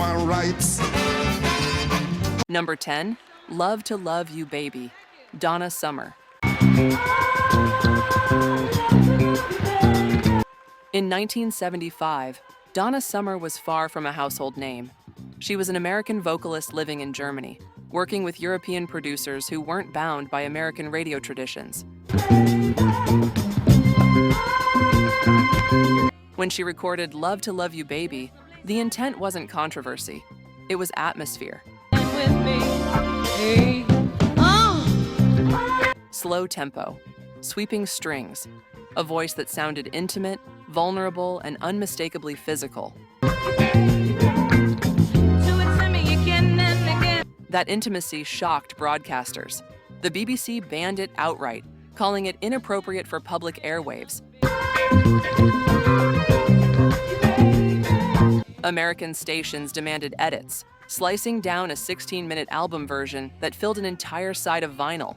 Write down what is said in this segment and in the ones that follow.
human rights. Number 10, Love to Love You Baby, Donna Summer. In 1975, Donna Summer was far from a household name. She was an American vocalist living in Germany, working with European producers who weren't bound by American radio traditions. When she recorded Love to Love You Baby, the intent wasn't controversy, it was atmosphere. Slow tempo, sweeping strings, a voice that sounded intimate, vulnerable, and unmistakably physical. That intimacy shocked broadcasters. The BBC banned it outright, calling it inappropriate for public airwaves. American stations demanded edits, slicing down a 16-minute album version that filled an entire side of vinyl.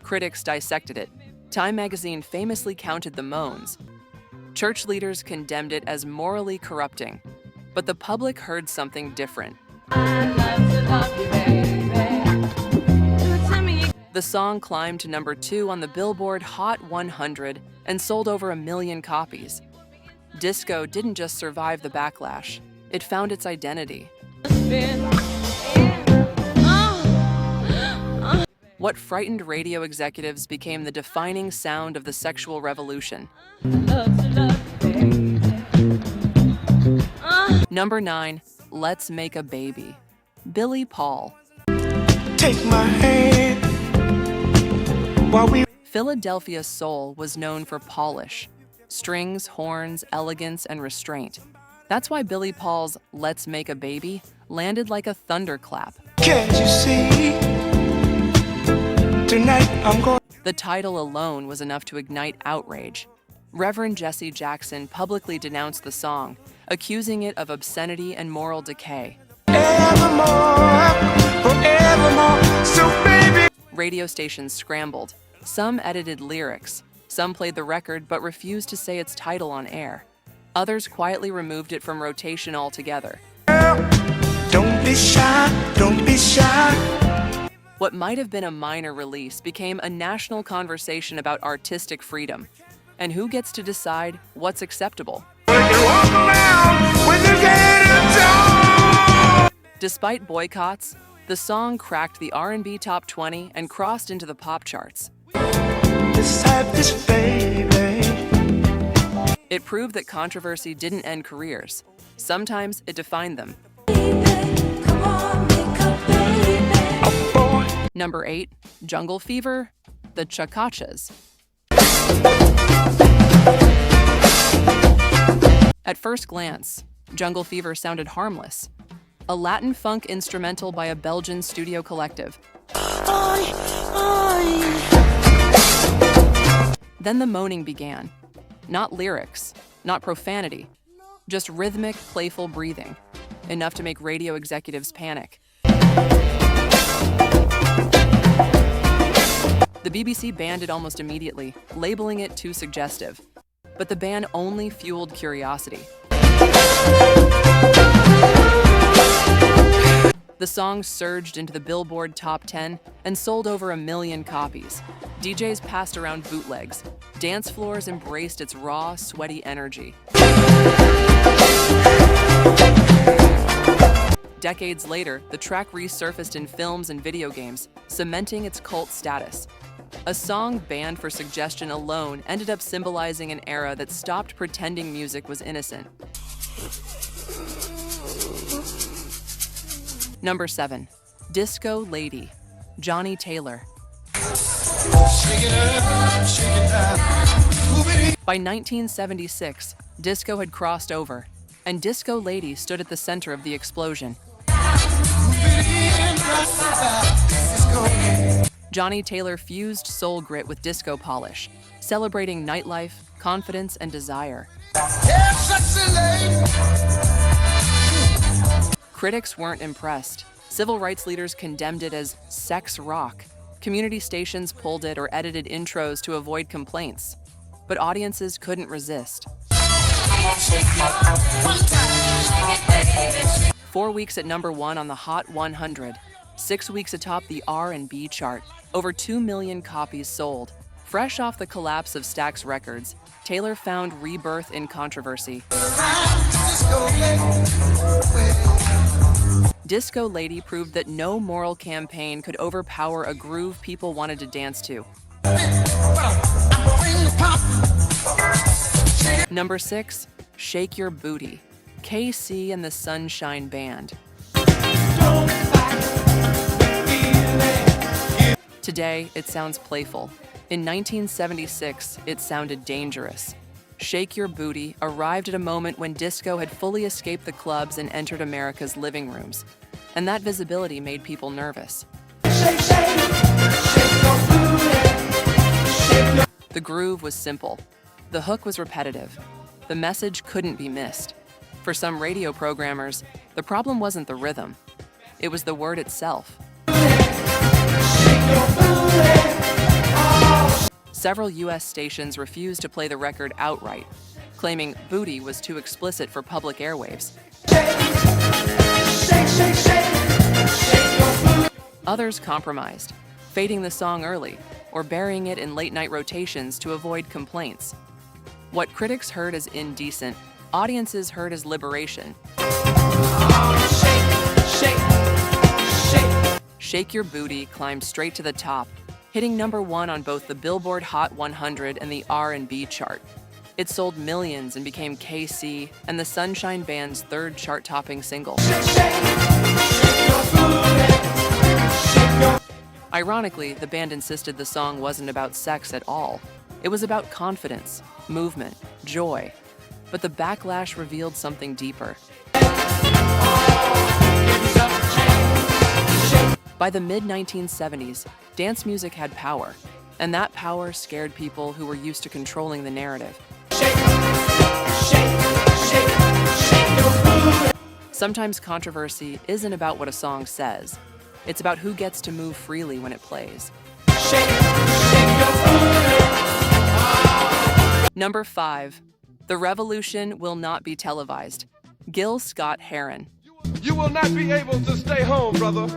Critics dissected it. Time magazine famously counted the moans. Church leaders condemned it as morally corrupting, but the public heard something different. The song climbed to number 2 on the Billboard Hot 100 and sold over 1 million copies. Disco didn't just survive the backlash, it found its identity. What frightened radio executives became the defining sound of the sexual revolution. Number 9, Let's Make a Baby, Billy Paul. Take my hand while we... Philadelphia soul was known for polish, strings, horns, elegance, and restraint. That's why Billy Paul's Let's Make a Baby landed like a thunderclap. Can't you see? Tonight I'm going... The title alone was enough to ignite outrage. Reverend Jesse Jackson publicly denounced the song, accusing it of obscenity and moral decay. Evermore, forevermore, so baby. Radio stations scrambled. Some edited lyrics. Some played the record but refused to say its title on air. Others quietly removed it from rotation altogether. Don't be shy, don't be shy. What might have been a minor release became a national conversation about artistic freedom. And who gets to decide what's acceptable? Despite boycotts, the song cracked the R&B top 20 and crossed into the pop charts. It proved that controversy didn't end careers. Sometimes it defined them. Number 8, Jungle Fever, the Chakachas. At first glance, Jungle Fever sounded harmless. A Latin funk instrumental by a Belgian studio collective. Then the moaning began. Not lyrics, not profanity, just rhythmic, playful breathing, enough to make radio executives panic. The BBC banned it almost immediately, labeling it too suggestive. But the ban only fueled curiosity. The song surged into the Billboard Top 10 and sold over 1 million copies. DJs passed around bootlegs. Dance floors embraced its raw, sweaty energy. Decades later, the track resurfaced in films and video games, cementing its cult status. A song banned for suggestion alone ended up symbolizing an era that stopped pretending music was innocent. Number 7, Disco Lady, Johnny Taylor. By 1976, disco had crossed over, and Disco Lady stood at the center of the explosion. Johnny Taylor fused soul grit with disco polish, celebrating nightlife, confidence, and desire. Critics weren't impressed. Civil rights leaders condemned it as sex rock. Community stations pulled it or edited intros to avoid complaints. But audiences couldn't resist. 4 weeks at #1 on the Hot 100, 6 weeks atop the R&B chart, over 2 million copies sold. Fresh off the collapse of Stax Records, Taylor found rebirth in controversy. Disco Lady proved that no moral campaign could overpower a groove people wanted to dance to. Number 6, Shake Your Booty, KC and the Sunshine Band. Today, it sounds playful. In 1976, it sounded dangerous. Shake Your Booty arrived at a moment when disco had fully escaped the clubs and entered America's living rooms. And that visibility made people nervous. The groove was simple. The hook was repetitive. The message couldn't be missed. For some radio programmers, the problem wasn't the rhythm. It was the word itself. Several U.S. stations refused to play the record outright, claiming booty was too explicit for public airwaves. Others compromised, fading the song early or burying it in late-night rotations to avoid complaints. What critics heard as indecent, audiences heard as liberation. Shake Your Booty climbed straight to the top, hitting #1 on both the Billboard Hot 100 and the R&B chart. It sold millions and became KC and the Sunshine Band's third chart-topping single. Ironically, the band insisted the song wasn't about sex at all. It was about confidence, movement, joy. But the backlash revealed something deeper. By the mid-1970s, dance music had power, and that power scared people who were used to controlling the narrative. Sometimes controversy isn't about what a song says. It's about who gets to move freely when it plays. Number 5, The Revolution Will Not Be Televised, Gil Scott-Heron. You will not be able to stay home, brother.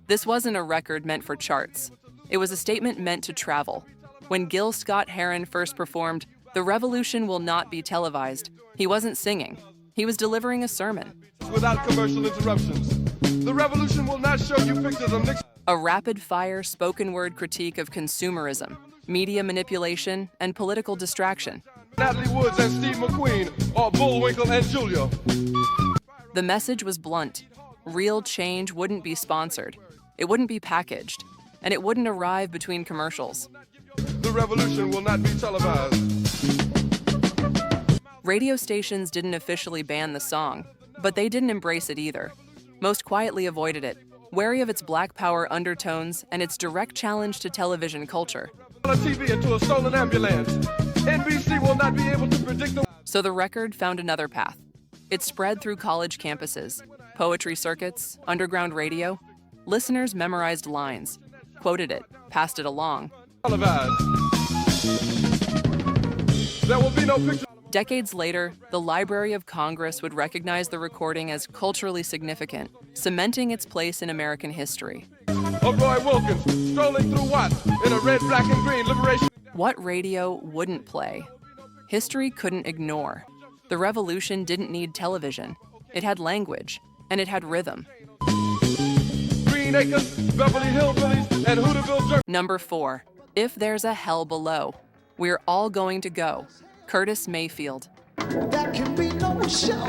This wasn't a record meant for charts. It was a statement meant to travel. When Gil Scott-Heron first performed The Revolution Will Not Be Televised, he wasn't singing. He was delivering a sermon. Without commercial interruptions. The revolution will not show you pictures of Nixon. A rapid-fire spoken-word critique of consumerism, media manipulation, and political distraction. Natalie Woods and Steve McQueen, or Bullwinkle and Julia. The message was blunt. Real change wouldn't be sponsored. It wouldn't be packaged. And it wouldn't arrive between commercials. The revolution will not be televised. Radio stations didn't officially ban the song, but they didn't embrace it either. Most quietly avoided it, wary of its black power undertones and its direct challenge to television culture. TV into a stolen ambulance. NBC will not be able to predict the... So the record found another path. It spread through college campuses, poetry circuits, underground radio. Listeners memorized lines, quoted it, passed it along. Televised. There will be no picture. Decades later, the Library of Congress would recognize the recording as culturally significant, cementing its place in American history. Of Roy Wilkins, strolling through Watts in a red, black, and green liberation. What radio wouldn't play? History couldn't ignore. The revolution didn't need television. It had language, and it had rhythm. Green Acres, Beverly Hillbillies, and Hooterville. Number 4, If There's a Hell Below, We're All Going to Go, Curtis Mayfield. That can be no show.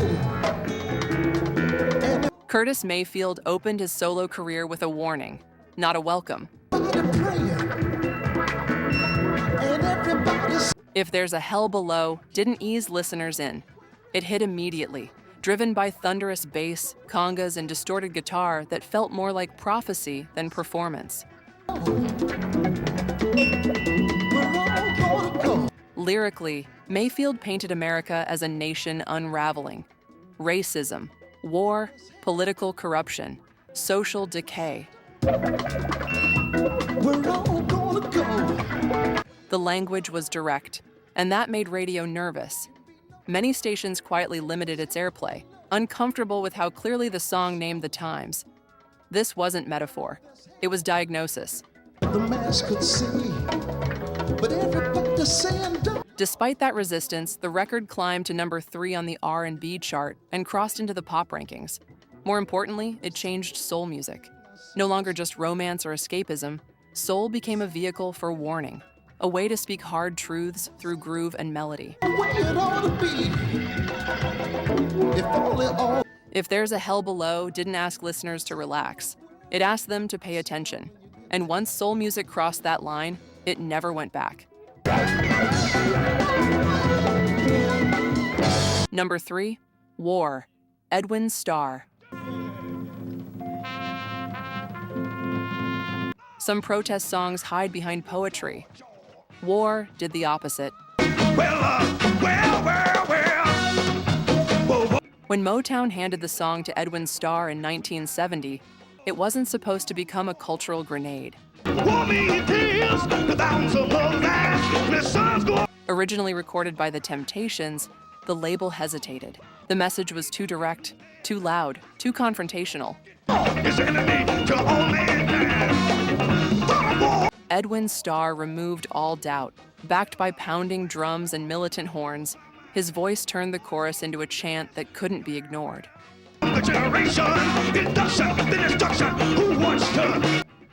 Curtis Mayfield opened his solo career with a warning, not a welcome. If There's a Hell Below didn't ease listeners in. It hit immediately, driven by thunderous bass, congas, and distorted guitar that felt more like prophecy than performance. Lyrically, Mayfield painted America as a nation unraveling. Racism, war, political corruption, social decay. We're all gonna go. The language was direct, And that made radio nervous. Many stations quietly limited its airplay, uncomfortable with how clearly the song named the times. This wasn't metaphor. It was diagnosis. The mass could see, but everybody saying don't. Despite that resistance, the record climbed to number 3 on the R&B chart and crossed into the pop rankings. More importantly, it changed soul music. No longer just romance or escapism, soul became a vehicle for warning, a way to speak hard truths through groove and melody. The way it ought to be. If only all. If There's a Hell Below didn't ask listeners to relax. It asked them to pay attention. And once soul music crossed that line, it never went back. Number 3, War, Edwin Starr. Some protest songs hide behind poetry. War did the opposite. When Motown handed the song to Edwin Starr in 1970, it wasn't supposed to become a cultural grenade. Originally recorded by The Temptations, the label hesitated. The message was too direct, too loud, too confrontational. Edwin Starr removed all doubt. Backed by pounding drums and militant horns, his voice turned the chorus into a chant that couldn't be ignored.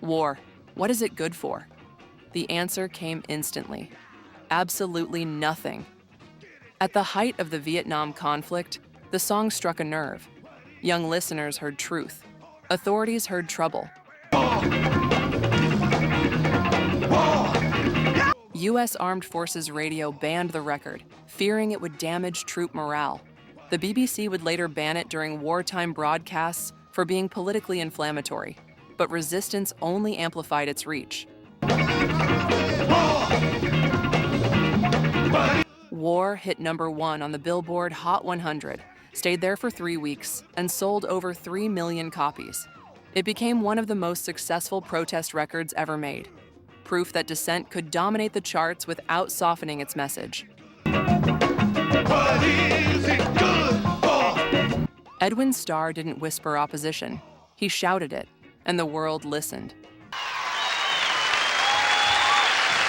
War, what is it good for? The answer came instantly. Absolutely nothing. At the height of the Vietnam conflict, the song struck a nerve. Young listeners heard truth. Authorities heard trouble. U.S. Armed Forces Radio banned the record, fearing it would damage troop morale. The BBC would later ban it during wartime broadcasts for being politically inflammatory, but resistance only amplified its reach. War hit number 1 on the Billboard Hot 100, stayed there for 3 weeks, and sold over 3 million copies. It became one of the most successful protest records ever made. Proof that dissent could dominate the charts without softening its message. What is it good for? Edwin Starr didn't whisper opposition. He shouted it, and the world listened.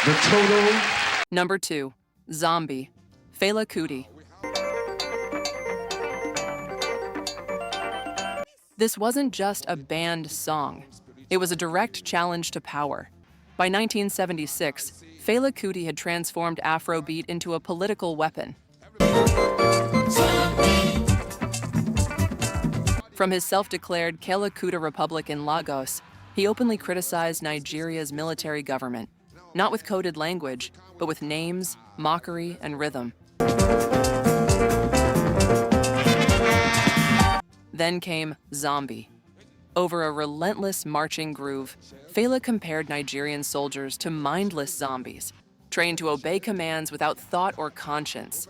The total. Number 2, Zombie, Fela Kuti. This wasn't just a banned song. It was a direct challenge to power. By 1976, Fela Kuti had transformed Afrobeat into a political weapon. From his self-declared Kela Kuta Republic in Lagos, he openly criticized Nigeria's military government, not with coded language, but with names, mockery, and rhythm. Then came Zombie. Over a relentless marching groove, Fela compared Nigerian soldiers to mindless zombies, trained to obey commands without thought or conscience.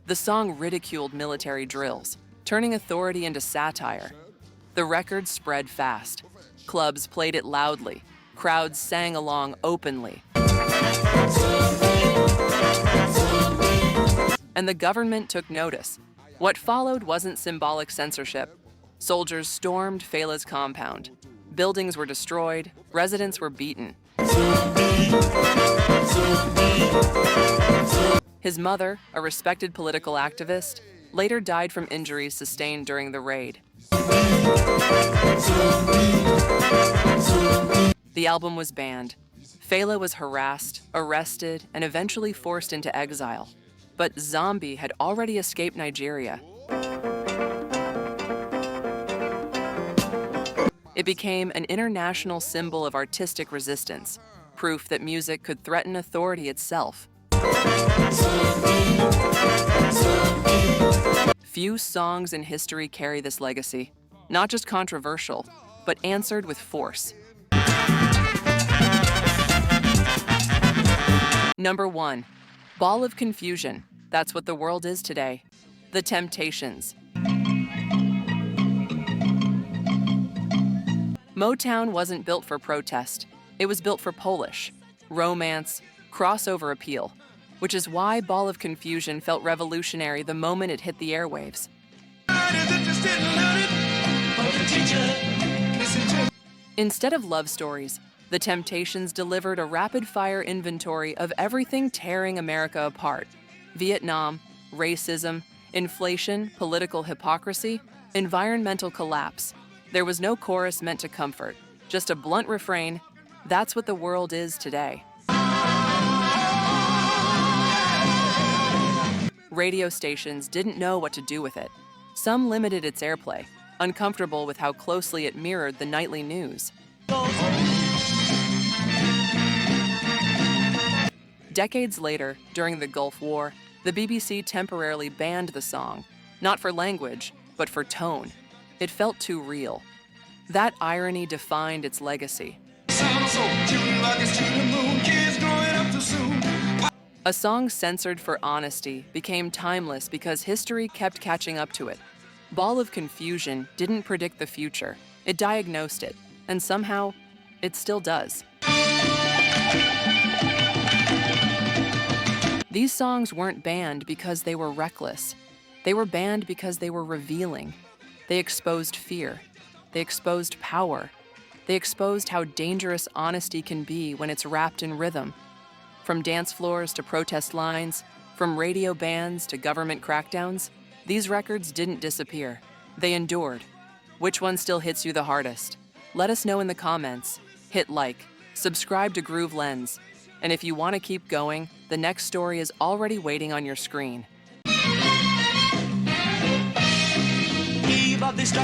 The song ridiculed military drills, turning authority into satire. The record spread fast. Clubs played it loudly. Crowds sang along openly. And the government took notice. What followed wasn't symbolic censorship. Soldiers stormed Fela's compound. Buildings were destroyed. Residents were beaten. His mother, a respected political activist, later died from injuries sustained during the raid. The album was banned. Fela was harassed, arrested, and eventually forced into exile. But Zombie had already escaped Nigeria. It became an international symbol of artistic resistance, proof that music could threaten authority itself. Few songs in history carry this legacy, not just controversial, but answered with force. Number 1, Ball of Confusion. That's what the world is today. The Temptations. Motown wasn't built for protest. It was built for Polish, romance, crossover appeal, which is why Ball of Confusion felt revolutionary the moment it hit the airwaves. Instead of love stories, The Temptations delivered a rapid-fire inventory of everything tearing America apart: Vietnam, racism, inflation, political hypocrisy, environmental collapse. There was no chorus meant to comfort, just a blunt refrain: that's what the world is today. Radio stations didn't know what to do with it. Some limited its airplay, uncomfortable with how closely it mirrored the nightly news. Decades later, during the Gulf War, the BBC temporarily banned the song, not for language, but for tone. It felt too real. That irony defined its legacy. A song censored for honesty became timeless because history kept catching up to it. Ball of Confusion didn't predict the future. It diagnosed it, and somehow, it still does. These songs weren't banned because they were reckless. They were banned because they were revealing. They exposed fear. They exposed power. They exposed how dangerous honesty can be when it's wrapped in rhythm. From dance floors to protest lines, from radio bans to government crackdowns, these records didn't disappear. They endured. Which one still hits you the hardest? Let us know in the comments. Hit like, subscribe to Groove Lens, and if you want to keep going, the next story is already waiting on your screen.